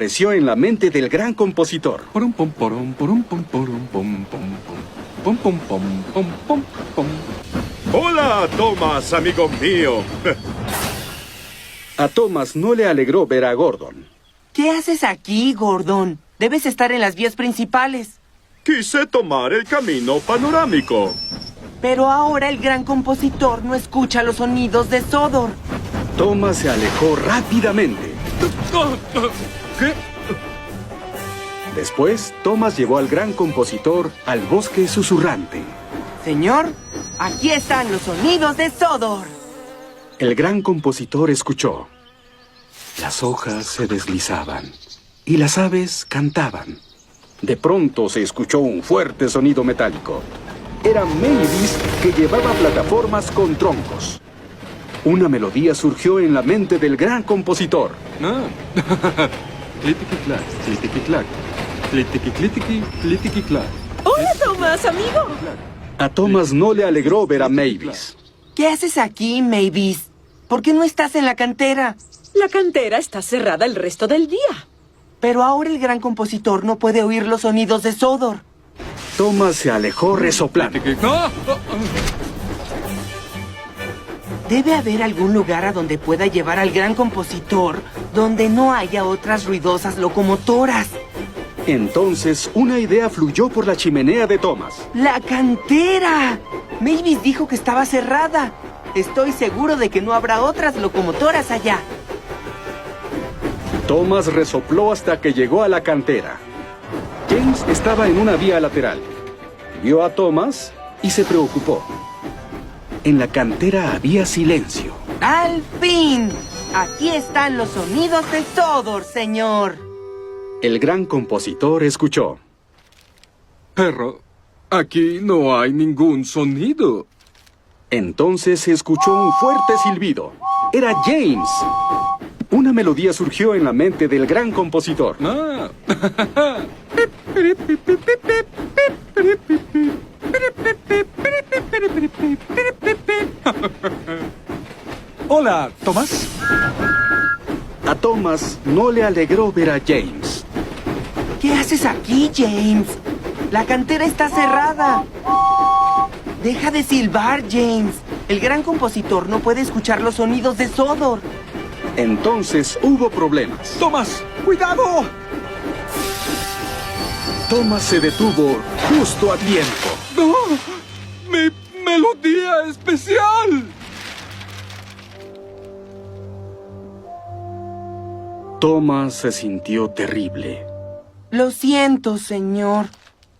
Apareció en la mente del gran compositor. ¡Hola, Thomas, amigo mío! A Thomas no le alegró ver a Gordon. ¿Qué haces aquí, Gordon? Debes estar en las vías principales. Quise tomar el camino panorámico. Pero ahora el gran compositor no escucha los sonidos de Sodor. Thomas se alejó rápidamente. ¿Qué? Después, Thomas llevó al gran compositor al bosque susurrante. Señor, aquí están los sonidos de Sodor. El gran compositor escuchó. Las hojas se deslizaban y las aves cantaban. De pronto se escuchó un fuerte sonido metálico. Era Mavis, que llevaba plataformas con troncos. Una melodía surgió en la mente del gran compositor. Clitiqui-clac, clitiqui-clac, clitiqui-clitiqui, clitiqui-clac. ¡Hola, Thomas, amigo! A Thomas no le alegró ver a Mavis. ¿Qué haces aquí, Mavis? ¿Por qué no estás en la cantera? La cantera está cerrada el resto del día. Pero ahora el gran compositor no puede oír los sonidos de Sodor. Thomas se alejó resoplando. Debe haber algún lugar a donde pueda llevar al gran compositor, donde no haya otras ruidosas locomotoras. Entonces, una idea fluyó por la chimenea de Thomas. ¡La cantera! Mavis dijo que estaba cerrada. Estoy seguro de que no habrá otras locomotoras allá. Thomas resopló hasta que llegó a la cantera. James estaba en una vía lateral. Vio a Thomas y se preocupó. En la cantera había silencio. ¡Al fin! Aquí están los sonidos de Sodor, señor. El gran compositor escuchó. Pero aquí no hay ningún sonido. Entonces se escuchó un fuerte silbido. Era James. Una melodía surgió en la mente del gran compositor. Hola, Thomas. A Thomas no le alegró ver a James. ¿Qué haces aquí, James? La cantera está cerrada. Deja de silbar, James. El gran compositor no puede escuchar los sonidos de Sodor. Entonces hubo problemas. Thomas, cuidado. Thomas se detuvo justo a tiempo. ¡No! ¡Mi melodía especial! Thomas se sintió terrible. Lo siento, señor.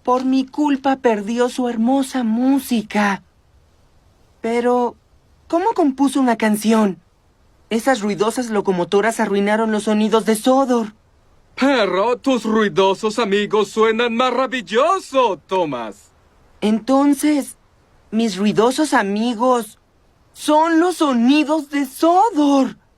Por mi culpa perdió su hermosa música. Pero, ¿cómo compuso una canción? Esas ruidosas locomotoras arruinaron los sonidos de Sodor. Pero tus ruidosos amigos suenan maravilloso, Thomas. Entonces, mis ruidosos amigos son los sonidos de Sodor.